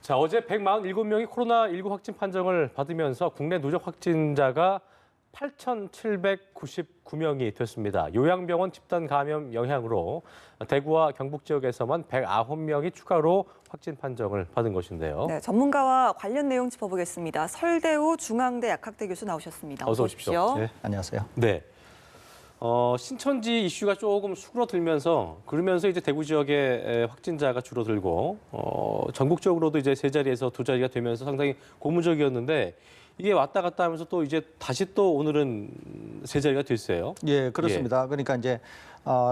자, 어제 147명이 코로나19 확진 판정을 받으면서 국내 누적 확진자가 8,799명이 됐습니다. 요양병원 집단 감염 영향으로 대구와 경북 지역에서만 109명이 추가로 확진 판정을 받은 것인데요. 네, 전문가와 관련 내용 짚어보겠습니다. 설대우 중앙대 약학대 교수 나오셨습니다. 어서 오십시오. 네, 안녕하세요. 네. 신천지 이슈가 조금 수그러들면서 그러면서 이제 대구 지역의 확진자가 줄어들고 전국적으로도 이제 세 자리에서 두 자리가 되면서 상당히 고무적이었는데 이게 왔다 갔다 하면서 또 이제 다시 또 오늘은 세 자리가 됐어요. 예, 그렇습니다. 그러니까 이제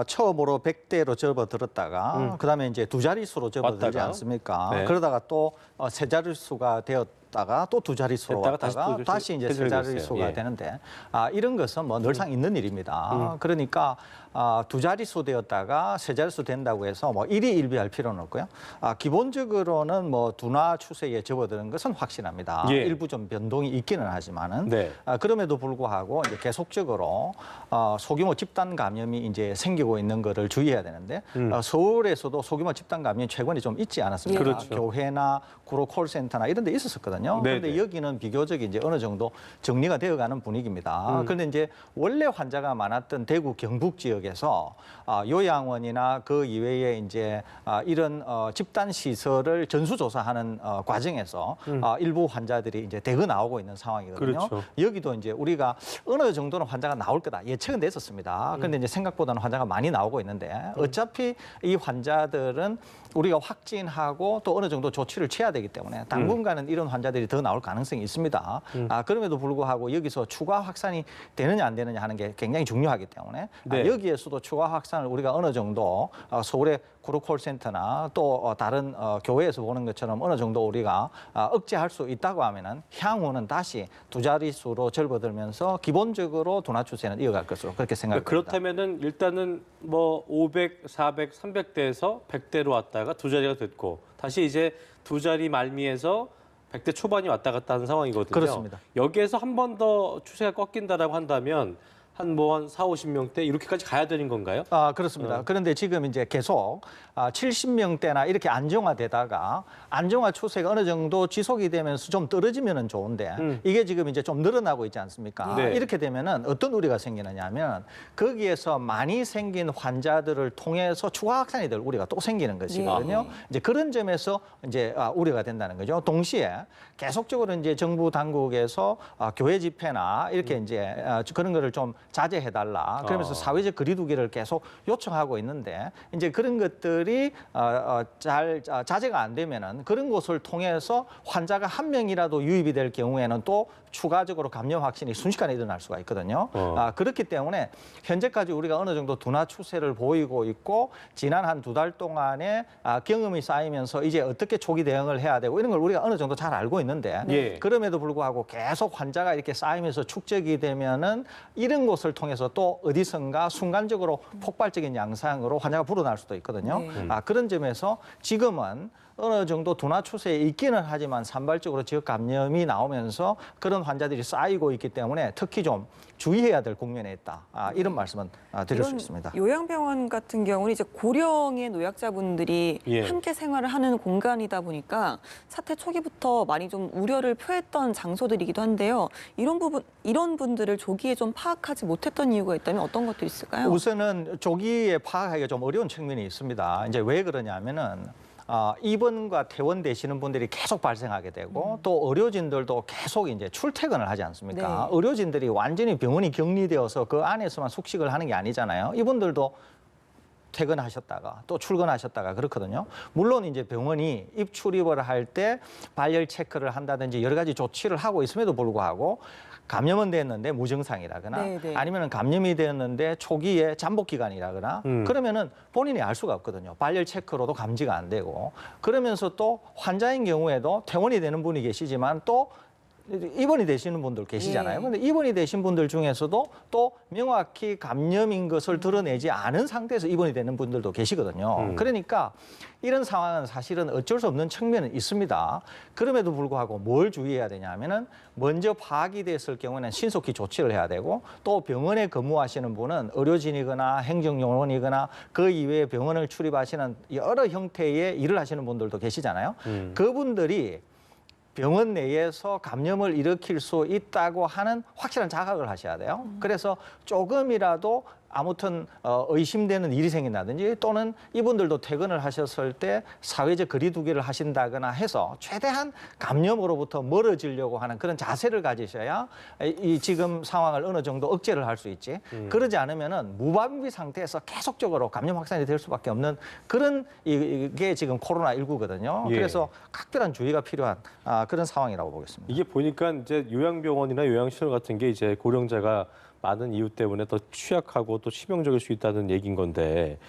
처음으로 100대로 접어들었다가 그다음에 이제 두 자릿수로 접어들지 왔다가. 않습니까? 네. 그러다가 또 세 자릿수가 되었다가 또 두 자릿수로 됐다가 왔다가 다시 이제 세 자릿수가 예. 되는데 이런 것은 뭐 늘상 있는 일입니다. 그러니까 두 자릿수 되었다가 세 자릿수 된다고 해서 뭐 일희일비할 필요는 없고요. 기본적으로는 뭐 둔화 추세에 접어드는 것은 확실합니다. 예. 일부 좀 변동이 있기는 하지만은 네. 그럼에도 불구하고 이제 계속적으로 소규모 집단 감염이 이제 생기고 있는 것을 주의해야 되는데 서울에서도 소규모 집단 감염이 최근에 좀 있지 않았습니까? 그렇죠. 교회나 구로 콜센터나 이런 데 있었거든요. 네네. 그런데 여기는 비교적 이제 어느 정도 정리가 되어가는 분위기입니다. 그런데 이제 원래 환자가 많았던 대구 경북 지역에서 요양원이나 그 이외에 이제 이런 집단 시설을 전수조사하는 과정에서 일부 환자들이 이제 대거 나오고 있는 상황이거든요. 그렇죠. 여기도 이제 우리가 어느 정도는 환자가 나올 거다 예측은 됐었습니다. 그런데 이제 생각보다는 환자가 많이 나오고 있는데 어차피 이 환자들은 우리가 확진하고 또 어느 정도 조치를 취해야 되기 때문에 당분간은 이런 환자들이 더 나올 가능성이 있습니다. 그럼에도 불구하고 여기서 추가 확산이 되느냐 안 되느냐 하는 게 굉장히 중요하기 때문에 네. 여기에서도 추가 확산을 우리가 어느 정도 서울의 구로콜센터나 또 다른 교회에서 보는 것처럼 어느 정도 우리가 억제할 수 있다고 하면은 향후는 다시 두 자릿수로 접어들면서 기본적으로 둔화 추세는 이어갈 것으로 그렇게 생각합니다. 그렇다면은 일단은 뭐 500, 400, 300대에서 100대로 왔다가 두 자리가 됐고 다시 이제 두 자리 말미에서 100대 초반이 왔다 갔다 하는 상황이거든요. 그렇습니다. 여기에서 한 번 더 추세가 꺾인다라고 한다면 한 4, 50명대 이렇게까지 가야 되는 건가요? 그렇습니다. 그런데 지금 이제 계속 70명대나 이렇게 안정화되다가 안정화 추세가 어느 정도 지속이 되면서 좀 떨어지면은 좋은데 이게 지금 이제 좀 늘어나고 있지 않습니까? 네. 이렇게 되면은 어떤 우려가 생기느냐면 거기에서 많이 생긴 환자들을 통해서 추가 확산이 될 우려가 또 생기는 것이거든요. 이제 그런 점에서 이제 우려가 된다는 거죠. 동시에 계속적으로 이제 정부 당국에서 교회 집회나 이렇게 이제 그런 거를 좀 자제해달라. 그러면서 사회적 거리두기를 계속 요청하고 있는데 이제 그런 것들이 잘 자제가 안 되면은 그런 곳을 통해서 환자가 한 명이라도 유입이 될 경우에는 또 추가적으로 감염 확진이 순식간에 일어날 수가 있거든요. 그렇기 때문에 현재까지 우리가 어느 정도 둔화 추세를 보이고 있고 지난 한 두 달 동안에 경험이 쌓이면서 이제 어떻게 초기 대응을 해야 되고 이런 걸 우리가 어느 정도 잘 알고 있는데 예. 그럼에도 불구하고 계속 환자가 이렇게 쌓이면서 축적이 되면은 이런 곳을 통해서 또 어디선가 순간적으로 폭발적인 양상으로 환자가 불어날 수도 있거든요. 그런 점에서 지금은 어느 정도 둔화 추세에 있기는 하지만 산발적으로 지역 감염이 나오면서 그런 환자들이 쌓이고 있기 때문에 특히 좀 주의해야 될 국면에 있다. 이런 말씀은 드릴 수 있습니다. 요양병원 같은 경우는 이제 고령의 노약자분들이 예. 함께 생활을 하는 공간이다 보니까 사태 초기부터 많이 좀 우려를 표했던 장소들이기도 한데요. 이런 분들을 조기에 좀 파악하지 못했던 이유가 있다면 어떤 것들이 있을까요? 우선은 조기에 파악하기가 좀 어려운 측면이 있습니다. 이제 왜 그러냐면은 입원과 퇴원되시는 분들이 계속 발생하게 되고 또 의료진들도 계속 이제 출퇴근을 하지 않습니까? 네. 의료진들이 완전히 병원이 격리되어서 그 안에서만 숙식을 하는 게 아니잖아요. 이분들도 퇴근하셨다가 또 출근하셨다가 그렇거든요. 물론 이제 병원이 입출입을 할 때 발열 체크를 한다든지 여러 가지 조치를 하고 있음에도 불구하고 감염은 됐는데 무증상이라거나 네네. 아니면 감염이 되었는데 초기에 잠복 기간이라거나 그러면은 본인이 알 수가 없거든요. 발열 체크로도 감지가 안 되고 그러면서 또 환자인 경우에도 퇴원이 되는 분이 계시지만 또 입원이 되시는 분들 계시잖아요. 예. 근데 입원이 되신 분들 중에서도 또 명확히 감염인 것을 드러내지 않은 상태에서 입원이 되는 분들도 계시거든요. 그러니까 이런 상황은 사실은 어쩔 수 없는 측면은 있습니다. 그럼에도 불구하고 뭘 주의해야 되냐 하면은 먼저 파악이 됐을 경우에는 신속히 조치를 해야 되고 또 병원에 근무하시는 분은 의료진이거나 행정요원이거나 그 이외에 병원을 출입하시는 여러 형태의 일을 하시는 분들도 계시잖아요. 그분들이 병원 내에서 감염을 일으킬 수 있다고 하는 확실한 자각을 하셔야 돼요. 그래서 조금이라도 아무튼 의심되는 일이 생긴다든지 또는 이분들도 퇴근을 하셨을 때 사회적 거리두기를 하신다거나 해서 최대한 감염으로부터 멀어지려고 하는 그런 자세를 가지셔야 이 지금 상황을 어느 정도 억제를 할 수 있지. 그러지 않으면은 무방비 상태에서 계속적으로 감염 확산이 될 수밖에 없는 그런 이게 지금 코로나19거든요. 예. 그래서 각별한 주의가 필요한 그런 상황이라고 보겠습니다. 이게 보니까 이제 요양병원이나 요양시설 같은 게 이제 고령자가 많은 이유 때문에 더 취약하고 또 치명적일 수 있다는 얘기인 건데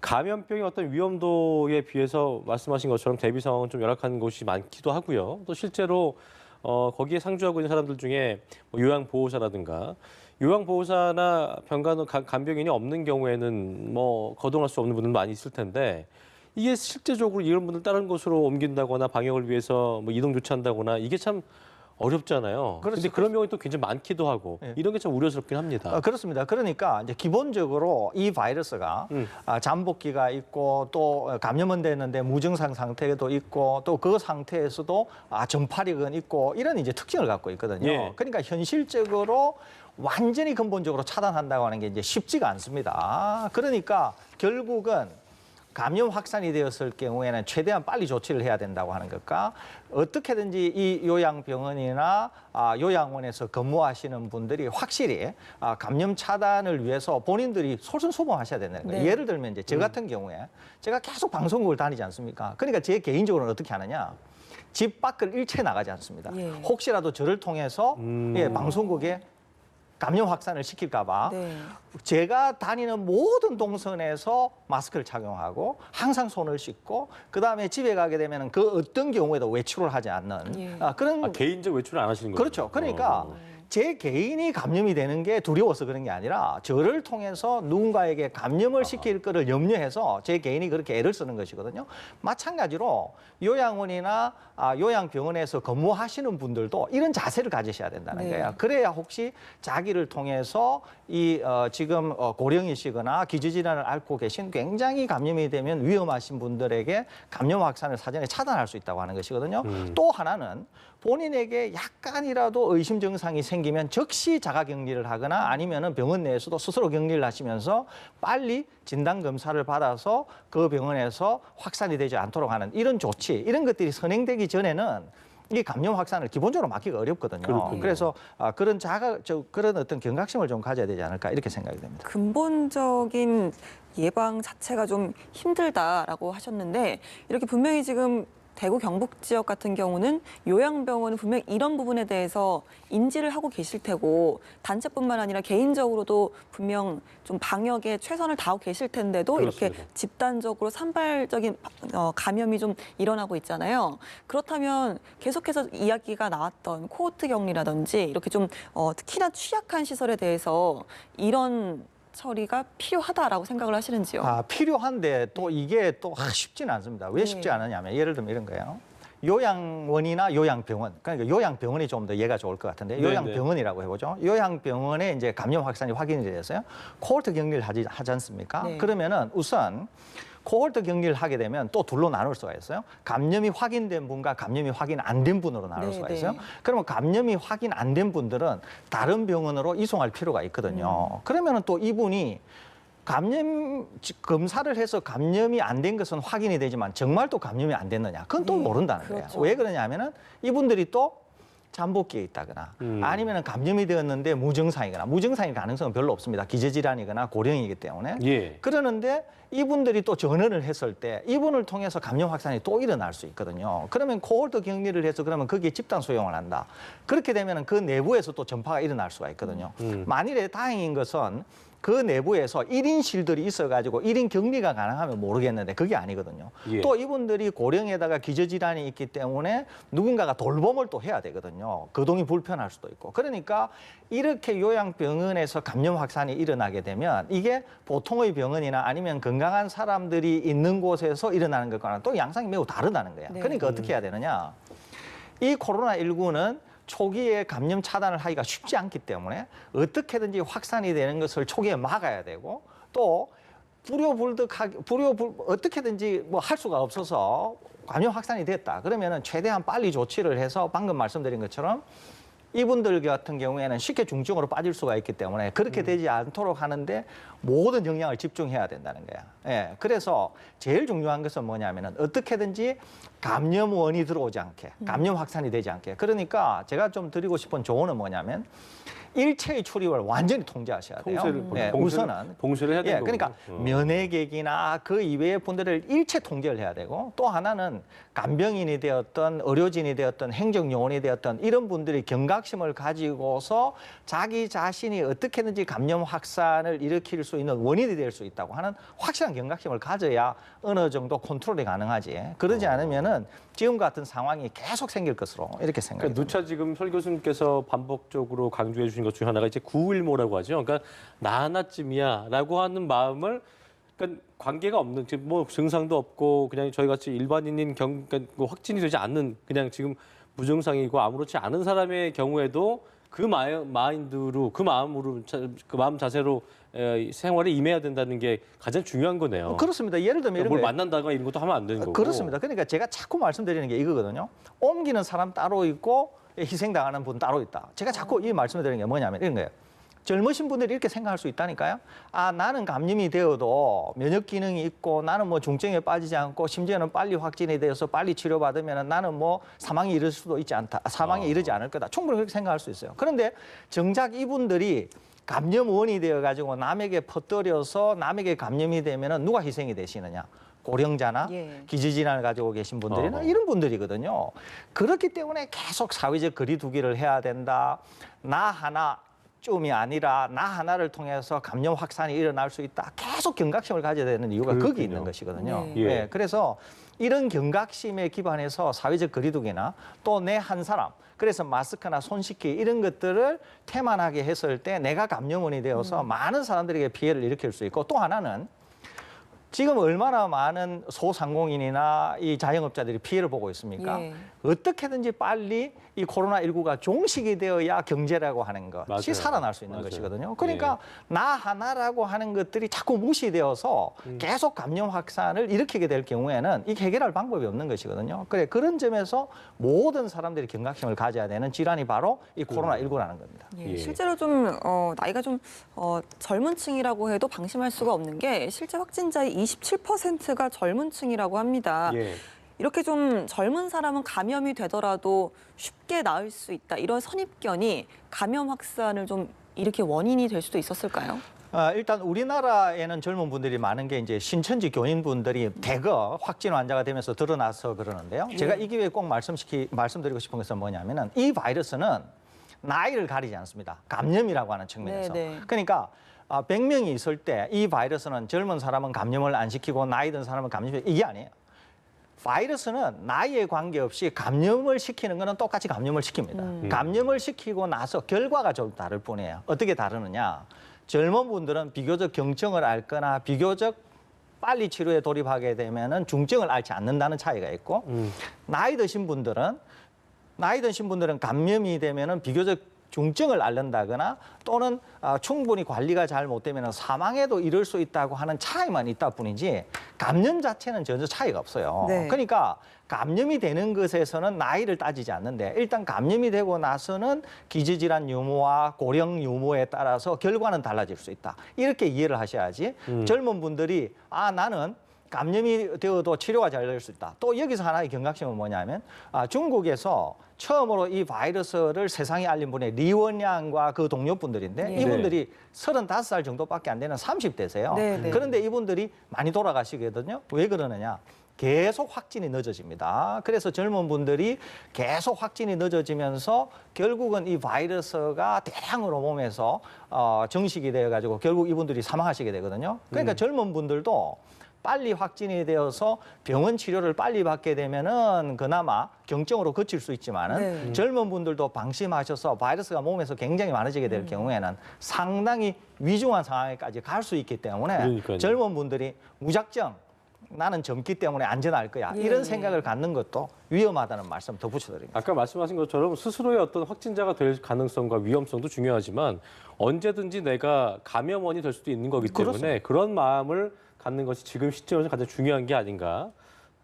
감염병의 어떤 위험도에 비해서 말씀하신 것처럼 대비 상황은 좀 열악한 곳이 많기도 하고요. 또 실제로 거기에 상주하고 있는 사람들 중에 뭐 요양보호사라든가 요양보호사나 간병인이 없는 경우에는 뭐 거동할 수 없는 분들 많이 있을 텐데 이게 실제적으로 이런 분들 다른 곳으로 옮긴다거나 방역을 위해서 뭐 이동 조치한다거나 이게 참 어렵잖아요. 그렇죠. 그런데 그런 경우는 또 굉장히 많기도 하고 예. 이런 게 참 우려스럽긴 합니다. 그렇습니다. 그러니까 이제 기본적으로 이 바이러스가 잠복기가 있고 또 감염은 됐는데 무증상 상태도 있고 또 그 상태에서도 전파력은 있고 이런 이제 특징을 갖고 있거든요. 예. 그러니까 현실적으로 완전히 근본적으로 차단한다고 하는 게 이제 쉽지가 않습니다. 그러니까 결국은 감염 확산이 되었을 경우에는 최대한 빨리 조치를 해야 된다고 하는 것과 어떻게든지 이 요양병원이나 요양원에서 근무하시는 분들이 확실히 감염 차단을 위해서 본인들이 솔선수범하셔야 된다는 거예요. 네. 예를 들면 이제 저 같은 경우에 제가 계속 방송국을 다니지 않습니까? 그러니까 제 개인적으로는 어떻게 하느냐? 집 밖을 일체 나가지 않습니다. 예. 혹시라도 저를 통해서 방송국에 감염 확산을 시킬까 봐 네. 제가 다니는 모든 동선에서 마스크를 착용하고 항상 손을 씻고 그다음에 집에 가게 되면 그 어떤 경우에도 외출을 하지 않는 예. 그런 개인적 외출을 안 하시는 거죠? 그렇죠. 그러니까 제 개인이 감염이 되는 게 두려워서 그런 게 아니라 저를 통해서 누군가에게 감염을 시킬 거를 염려해서 제 개인이 그렇게 애를 쓰는 것이거든요. 마찬가지로 요양원이나 요양병원에서 근무하시는 분들도 이런 자세를 가지셔야 된다는 네. 거예요. 그래야 혹시 자기를 통해서 이 지금 고령이시거나 기저질환을 앓고 계신 굉장히 감염이 되면 위험하신 분들에게 감염 확산을 사전에 차단할 수 있다고 하는 것이거든요. 또 하나는 본인에게 약간이라도 의심 증상이 생기면 즉시 자가 격리를 하거나 아니면은 병원 내에서도 스스로 격리를 하시면서 빨리 진단 검사를 받아서 그 병원에서 확산이 되지 않도록 하는 이런 조치, 이런 것들이 선행되기 전에는 이 감염 확산을 기본적으로 막기가 어렵거든요. 그렇군요. 그래서 그런 그런 어떤 경각심을 좀 가져야 되지 않을까 이렇게 생각이 됩니다. 근본적인 예방 자체가 좀 힘들다라고 하셨는데 이렇게 분명히 지금 대구 경북 지역 같은 경우는 요양병원은 분명 이런 부분에 대해서 인지를 하고 계실 테고 단체뿐만 아니라 개인적으로도 분명 좀 방역에 최선을 다하고 계실 텐데도 그렇습니다. 이렇게 집단적으로 산발적인 감염이 좀 일어나고 있잖아요. 그렇다면 계속해서 이야기가 나왔던 코호트 격리라든지 이렇게 좀 특히나 취약한 시설에 대해서 이런 처리가 필요하다라고 생각을 하시는지요? 필요한데 또 이게 또 쉽지는 않습니다. 왜 쉽지 네. 않느냐면 예를 들면 이런 거예요. 요양원이나 요양병원, 그러니까 요양병원이 좀 더 이해가 좋을 것 같은데 네, 요양병원이라고 해보죠. 요양병원에 이제 감염 확산이 확인이 돼서요. 코호트 격리를 하지 않습니까? 네. 그러면은 우선 코호트 격리를 하게 되면 또 둘로 나눌 수가 있어요. 감염이 확인된 분과 감염이 확인 안 된 분으로 나눌 네, 수가 네. 있어요. 그러면 감염이 확인 안 된 분들은 다른 병원으로 이송할 필요가 있거든요. 그러면은 또 이분이 감염 검사를 해서 감염이 안 된 것은 확인이 되지만 정말 또 감염이 안 됐느냐? 그건 또 네, 모른다는 그렇죠. 거예요. 왜 그러냐면은 이분들이 또 잠복기에 있다거나 아니면 감염이 되었는데 무증상이거나 무증상일 가능성은 별로 없습니다. 기저질환이거나 고령이기 때문에. 예. 그러는데 이분들이 또 전원을 했을 때 이분을 통해서 감염 확산이 또 일어날 수 있거든요. 그러면 코홀트 격리를 해서 그러면 거기에 집단 소용을 한다. 그렇게 되면 그 내부에서 또 전파가 일어날 수가 있거든요. 만일에 다행인 것은 그 내부에서 1인실들이 있어가지고 1인 격리가 가능하면 모르겠는데 그게 아니거든요. 예. 또 이분들이 고령에다가 기저질환이 있기 때문에 누군가가 돌봄을 또 해야 되거든요. 거동이 불편할 수도 있고. 그러니까 이렇게 요양병원에서 감염 확산이 일어나게 되면 이게 보통의 병원이나 아니면 건강한 사람들이 있는 곳에서 일어나는 것과는 또 양상이 매우 다르다는 거야. 네. 그러니까 어떻게 해야 되느냐. 이 코로나19는 초기에 감염 차단을 하기가 쉽지 않기 때문에 어떻게든지 확산이 되는 것을 초기에 막아야 되고 또 어떻게든지 뭐 할 수가 없어서 감염 확산이 됐다. 그러면은 최대한 빨리 조치를 해서 방금 말씀드린 것처럼 이분들 같은 경우에는 쉽게 중증으로 빠질 수가 있기 때문에 그렇게 되지 않도록 하는데 모든 역량을 집중해야 된다는 거야. 예, 그래서 제일 중요한 것은 뭐냐면은 어떻게든지 감염원이 들어오지 않게, 감염 확산이 되지 않게. 그러니까 제가 좀 드리고 싶은 조언은 뭐냐면 일체의 출입을 완전히 통제하셔야 돼요. 우선은 봉쇄를 해야 되는 그러니까 거군요. 면회객이나 그 이외의 분들을 일체 통제를 해야 되고 또 하나는 간병인이 되었던 의료진이 되었던 행정요원이 되었던 이런 분들이 경각심을 가지고서 자기 자신이 어떻게든지 감염 확산을 일으킬 수 있는 원인이 될 수 있다고 하는 확실한 경각심을 가져야 어느 정도 컨트롤이 가능하지. 그러지 않으면은 지금 같은 상황이 계속 생길 것으로 이렇게 생각합니다. 그러니까 누차 지금 설 교수님께서 반복적으로 강조해 주신 것 중에 하나가 이제 9일모라고 하죠. 그러니까 나 하나쯤이야라고 하는 마음을 그러니까 관계가 없는 지금 뭐 증상도 없고 그냥 저희 같이 일반인인 그러니까 뭐 확진이 되지 않는 그냥 지금 무증상이고 아무렇지 않은 사람의 경우에도 그 마인드로 그 마음으로 그 마음 자세로 생활에 임해야 된다는 게 가장 중요한 거네요. 그렇습니다. 예를 들면 그러니까 이런 뭘 거예요. 만난다거나 이런 것도 하면 안 되는 거고. 그렇습니다. 그러니까 제가 자꾸 말씀드리는 게 이거거든요. 옮기는 사람 따로 있고 희생당하는 분 따로 있다. 제가 자꾸 이 말씀을 드리는 게 뭐냐면 이런 거예요. 젊으신 분들이 이렇게 생각할 수 있다니까요. 아, 나는 감염이 되어도 면역 기능이 있고 나는 뭐 중증에 빠지지 않고 심지어는 빨리 확진이 되어서 빨리 치료받으면 나는 뭐 사망이 이를 수도 있지 않다. 사망에 이르지 않을 거다. 충분히 그렇게 생각할 수 있어요. 그런데 정작 이분들이 감염원이 되어가지고 남에게 퍼뜨려서 남에게 감염이 되면은 누가 희생이 되시느냐? 고령자나 예. 기저질환을 가지고 계신 분들이나 이런 분들이거든요. 그렇기 때문에 계속 사회적 거리두기를 해야 된다. 나 하나쯤이 아니라 나 하나를 통해서 감염 확산이 일어날 수 있다. 계속 경각심을 가져야 되는 이유가 그렇군요. 거기 있는 것이거든요. 네. 예. 네, 그래서 이런 경각심에 기반해서 사회적 거리두기나 또 내 한 사람 그래서 마스크나 손 씻기 이런 것들을 태만하게 했을 때 내가 감염원이 되어서 많은 사람들에게 피해를 일으킬 수 있고 또 하나는 지금 얼마나 많은 소상공인이나 이 자영업자들이 피해를 보고 있습니까? 예. 어떻게든지 빨리 이 코로나19가 종식이 되어야 경제라고 하는 것이 맞아요. 살아날 수 있는 맞아요. 것이거든요. 그러니까 나 하나라고 하는 것들이 자꾸 무시되어서 계속 감염 확산을 일으키게 될 경우에는 이 해결할 방법이 없는 것이거든요. 그런 점에서 모든 사람들이 경각심을 가져야 되는 질환이 바로 이 코로나19라는 겁니다. 예, 예. 실제로 좀 나이가 좀 젊은 층이라고 해도 방심할 수가 없는 게 실제 확진자의 27%가 젊은 층이라고 합니다. 예. 이렇게 좀 젊은 사람은 감염이 되더라도 쉽게 나을 수 있다. 이런 선입견이 감염 확산을 좀 일으킬 원인이 될 수도 있었을까요? 일단 우리나라에는 젊은 분들이 많은 게 이제 신천지 교인분들이 대거 확진 환자가 되면서 드러나서 그러는데요. 제가 이 기회에 꼭 말씀드리고 싶은 것은 뭐냐면은 이 바이러스는 나이를 가리지 않습니다. 감염이라고 하는 측면에서. 네, 네. 그러니까 100명이 있을 때 이 바이러스는 젊은 사람은 감염을 안 시키고 나이 든 사람은 감염을 이게 아니에요. 바이러스는 나이에 관계없이 감염을 시키는 거는 똑같이 감염을 시킵니다. 감염을 시키고 나서 결과가 좀 다를 뿐이에요. 어떻게 다르느냐. 젊은 분들은 비교적 경증을 앓거나 비교적 빨리 치료에 돌입하게 되면은 중증을 앓지 않는다는 차이가 있고 나이 드신 분들은 감염이 되면은 비교적 중증을 앓는다거나 또는 충분히 관리가 잘 못되면 사망에도 이를 수 있다고 하는 차이만 있다 뿐이지 감염 자체는 전혀 차이가 없어요. 네. 그러니까 감염이 되는 것에서는 나이를 따지지 않는데 일단 감염이 되고 나서는 기저질환 유무와 고령 유무에 따라서 결과는 달라질 수 있다. 이렇게 이해를 하셔야지 젊은 분들이 나는 감염이 되어도 치료가 잘 될 수 있다. 또 여기서 하나의 경각심은 뭐냐면 중국에서 처음으로 이 바이러스를 세상에 알린 분이 리원양과 그 동료분들인데 예. 이분들이 35살 정도밖에 안 되는 30대세요. 네, 네. 그런데 이분들이 많이 돌아가시거든요. 왜 그러느냐? 계속 확진이 늦어집니다. 그래서 젊은 분들이 계속 확진이 늦어지면서 결국은 이 바이러스가 대량으로 몸에서 정식이 되어가지고 결국 이분들이 사망하시게 되거든요. 그러니까 젊은 분들도 빨리 확진이 되어서 병원 치료를 빨리 받게 되면은 그나마 경증으로 그칠 수 있지만은 네. 젊은 분들도 방심하셔서 바이러스가 몸에서 굉장히 많아지게 될 경우에는 상당히 위중한 상황에까지 갈 수 있기 때문에 그러니까요. 젊은 분들이 무작정 나는 젊기 때문에 안전할 거야 예, 이런 예. 생각을 갖는 것도 위험하다는 말씀 덧붙여드립니다. 아까 말씀하신 것처럼 스스로의 어떤 확진자가 될 가능성과 위험성도 중요하지만 언제든지 내가 감염원이 될 수도 있는 거기 때문에 그렇습니다. 그런 마음을 갖는 것이 지금 시점에서 가장 중요한 게 아닌가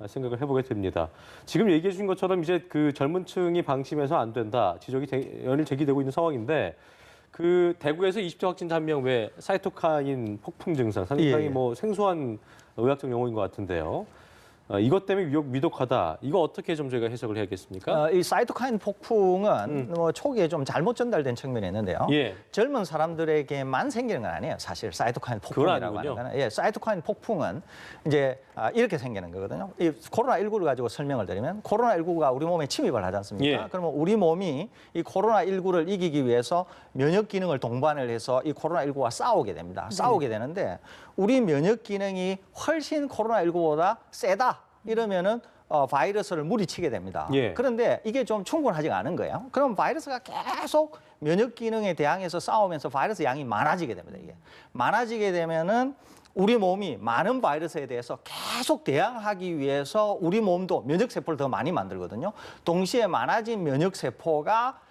생각을 해보게 됩니다. 지금 얘기해 주신 것처럼 이제 그 젊은 층이 방심해서 안 된다 지적이 연일 제기되고 있는 상황인데 그 대구에서 20대 확진자 한 명 외 사이토카인 폭풍 증상 상당히 예. 뭐 생소한 의학적 용어인 것 같은데요. 이것 때문에 위독하다. 이거 어떻게 좀 저희가 해석을 해야겠습니까? 이 사이토카인 폭풍은 뭐 초기에 좀 잘못 전달된 측면이 있는데요. 예. 젊은 사람들에게만 생기는 건 아니에요. 사실 사이토카인 폭풍이라고 하는 아니군요. 거는. 예, 사이토카인 폭풍은 이제 이렇게 생기는 거거든요. 이 코로나19를 가지고 설명을 드리면 코로나19가 우리 몸에 침입을 하지 않습니까? 예. 그러면 우리 몸이 이 코로나19를 이기기 위해서 면역 기능을 동반을 해서 이 코로나19와 싸우게 됩니다. 싸우게 되는데 우리 면역 기능이 훨씬 코로나19보다 세다. 이러면은 바이러스를 무리치게 됩니다. 예. 그런데 이게 좀 충분하지가 않은 거예요. 그럼 바이러스가 계속 면역 기능에 대항해서 싸우면서 바이러스 양이 많아지게 됩니다. 이게 많아지게 되면은 우리 몸이 많은 바이러스에 대해서 계속 대항하기 위해서 우리 몸도 면역 세포를 더 많이 만들거든요. 동시에 많아진 면역 세포가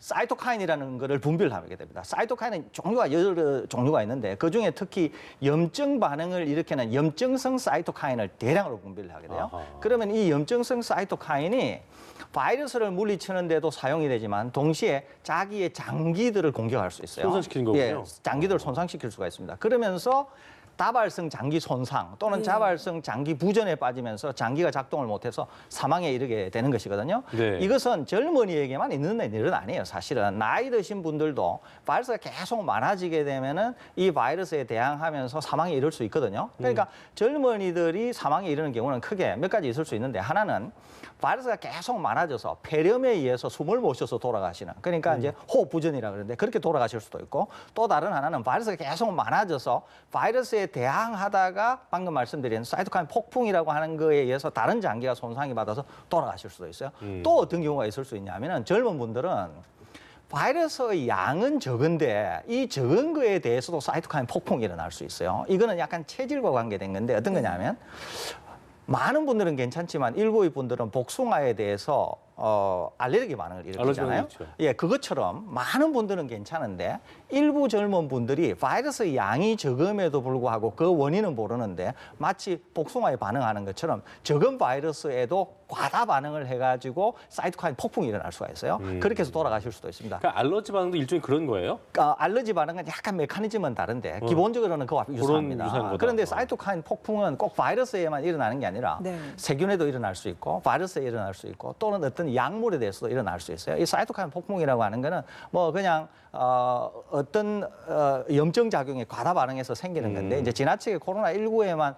사이토카인이라는 것을 분비를 하게 됩니다. 사이토카인은 종류가 여러 종류가 있는데 그중에 특히 염증 반응을 일으키는 염증성 사이토카인을 대량으로 분비를 하게 돼요. 아하. 그러면 이 염증성 사이토카인이 바이러스를 물리치는 데도 사용이 되지만 동시에 자기의 장기들을 공격할 수 있어요. 손상시키는 거군요. 예, 장기들을 손상시킬 수가 있습니다. 그러면서 다발성 장기 손상 또는 자발성 장기 부전에 빠지면서 장기가 작동을 못해서 사망에 이르게 되는 것이거든요. 네. 이것은 젊은이에게만 있는 일은 아니에요. 사실은 나이 드신 분들도 바이러스가 계속 많아지게 되면은 이 바이러스에 대항하면서 사망에 이를 수 있거든요. 그러니까 젊은이들이 사망에 이르는 경우는 크게 몇 가지 있을 수 있는데 하나는 바이러스가 계속 많아져서 폐렴에 의해서 숨을 못 쉬어서 돌아가시는 그러니까 이제 호흡 부전이라 그러는데 그렇게 돌아가실 수도 있고 또 다른 하나는 바이러스가 계속 많아져서 바이러스에 대항하다가 방금 말씀드린 사이토카인 폭풍이라고 하는 거에 의해서 다른 장기가 손상이 받아서 돌아가실 수도 있어요. 또 어떤 경우가 있을 수 있냐면은 젊은 분들은 바이러스의 양은 적은데 이 적은 거에 대해서도 사이토카인 폭풍이 일어날 수 있어요. 이거는 약간 체질과 관계된 건데 어떤 거냐면 많은 분들은 괜찮지만 일부의 분들은 복숭아에 대해서 알레르기 반응을 일으키잖아요. 알레르기 반응이 있죠. 예, 그것처럼 많은 분들은 괜찮은데 일부 젊은 분들이 바이러스 양이 적음에도 불구하고 그 원인은 모르는데 마치 복숭아에 반응하는 것처럼 적은 바이러스에도 과다 반응을 해가지고 사이토카인 폭풍이 일어날 수가 있어요. 그렇게 해서 돌아가실 수도 있습니다. 그러니까 알러지 반응도 일종의 그런 거예요? 알러지 반응은 약간 메커니즘은 다른데 기본적으로는 그와 유사합니다. 유사한 거다. 그런데 사이토카인 폭풍은 꼭 바이러스에만 일어나는 게 아니라 네. 세균에도 일어날 수 있고 바이러스에 일어날 수 있고 또는 어떤 약물에 대해서도 일어날 수 있어요. 이 사이토카인 폭풍이라고 하는 거는 뭐 그냥 어떤 염증 작용에 과다 반응해서 생기는 건데 이제 지나치게 코로나19에만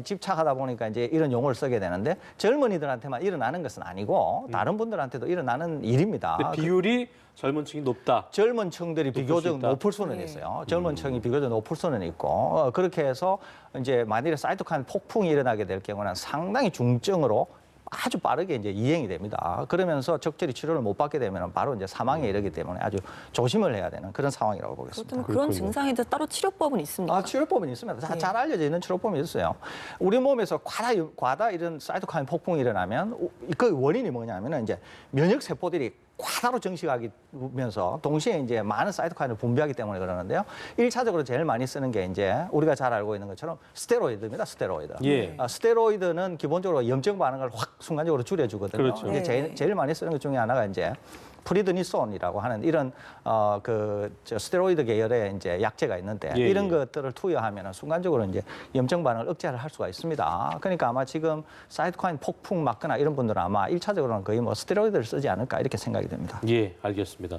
집착하다 보니까 이제 이런 용어를 쓰게 되는데 젊은이들한테만 일어나는 것은 아니고 다른 분들한테도 일어나는 일입니다. 근데 비율이 젊은 층이 높다. 젊은 층들이 높을 수 비교적 있다. 높을 수는 네. 있어요. 젊은 층이 비교적 높을 수는 있고 그렇게 해서 이제 만일에 사이토카인 폭풍이 일어나게 될 경우는 상당히 중증으로 아주 빠르게 이제 이행이 됩니다. 그러면서 적절히 치료를 못 받게 되면 바로 이제 사망에 이르기 때문에 아주 조심을 해야 되는 그런 상황이라고 보겠습니다. 그렇다면 그런 그렇군요. 증상에 대해서 따로 치료법은 있습니까? 치료법은 있습니다. 네. 잘 알려져 있는 치료법이 있어요. 우리 몸에서 과다 이런 사이토카인 폭풍이 일어나면 그 원인이 뭐냐면은 이제 면역 세포들이 과다로 증식하면서 동시에 이제 많은 사이토카인을 분비하기 때문에 그러는데요. 1차적으로 제일 많이 쓰는 게 이제 우리가 잘 알고 있는 것처럼 스테로이드입니다. 스테로이드. 예. 스테로이드는 기본적으로 염증 반응을 확 순간적으로 줄여주거든요. 그렇죠. 이게 네. 제일 많이 쓰는 것 중에 하나가 이제 프리드니손이라고 하는 이런 스테로이드 계열의 이제 약제가 있는데 예, 이런 예. 것들을 투여하면 순간적으로 이제 염증 반응을 억제를 할 수가 있습니다. 그러니까 아마 지금 사이토카인 폭풍 맞거나 이런 분들은 아마 1차적으로는 거의 뭐 스테로이드를 쓰지 않을까 이렇게 생각이 됩니다. 예, 알겠습니다.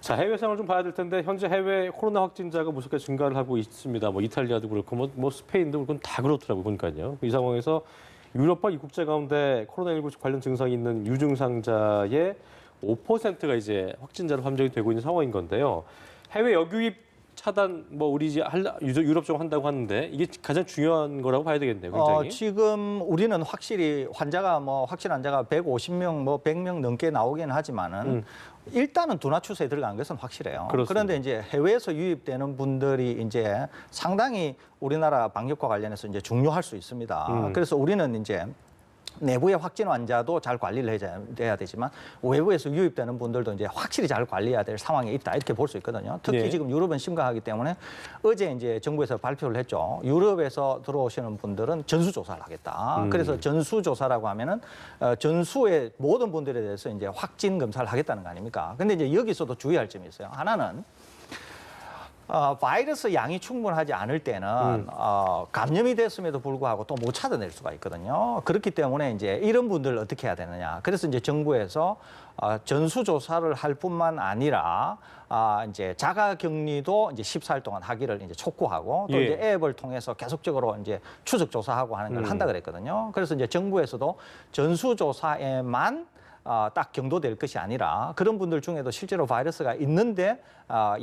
자, 해외 상황을 좀 봐야 될 텐데 현재 해외 코로나 확진자가 무섭게 증가를 하고 있습니다. 뭐 이탈리아도 그렇고 뭐 스페인도 그렇고 다 그렇더라고요. 보니까요. 이 상황에서 유럽과 이국제 가운데 코로나19 관련 증상이 있는 유증상자의 5%가 이제 확진자로 판정이 되고 있는 상황인 건데요. 해외 역유입 차단 뭐 우리 이제 유럽 쪽 한다고 하는데 이게 가장 중요한 거라고 봐야 되겠네요. 굉장히. 지금 우리는 확실히 확진 환자가 150명, 100명 넘게 나오긴 하지만은 일단은 둔화 추세에 들어간 것은 확실해요. 그렇습니다. 그런데 이제 해외에서 유입되는 분들이 이제 상당히 우리나라 방역과 관련해서 이제 중요할 수 있습니다. 그래서 우리는 이제 내부의 확진 환자도 잘 관리를 해야 되지만 외부에서 유입되는 분들도 이제 확실히 잘 관리해야 될 상황에 있다 이렇게 볼 수 있거든요. 특히 네. 지금 유럽은 심각하기 때문에 어제 이제 정부에서 발표를 했죠. 유럽에서 들어오시는 분들은 전수조사를 하겠다. 그래서 전수조사라고 하면은 전수의 모든 분들에 대해서 이제 확진 검사를 하겠다는 거 아닙니까? 근데 이제 여기서도 주의할 점이 있어요. 하나는 바이러스 양이 충분하지 않을 때는 감염이 됐음에도 불구하고 또 못 찾아낼 수가 있거든요. 그렇기 때문에 이제 이런 분들을 어떻게 해야 되느냐. 그래서 이제 정부에서 전수조사를 할 뿐만 아니라 이제 자가격리도 이제 14일 동안 하기를 이제 촉구하고 또 예. 이제 앱을 통해서 계속적으로 이제 추적 조사하고 하는 걸 한다 그랬거든요. 그래서 이제 정부에서도 전수조사에만 딱 경도될 것이 아니라 그런 분들 중에도 실제로 바이러스가 있는데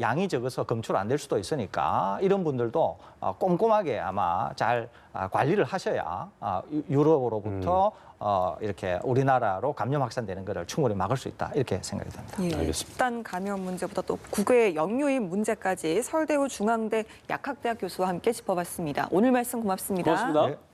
양이 적어서 검출 안 될 수도 있으니까 이런 분들도 꼼꼼하게 아마 잘 관리를 하셔야 유럽으로부터 이렇게 우리나라로 감염 확산되는 것을 충분히 막을 수 있다 이렇게 생각이 듭니다. 예, 알겠습니다. 집단 감염 문제보다 또 국외 역유입 문제까지 서울대우 중앙대 약학대학 교수와 함께 짚어봤습니다. 오늘 말씀 고맙습니다. 고맙습니다. 네.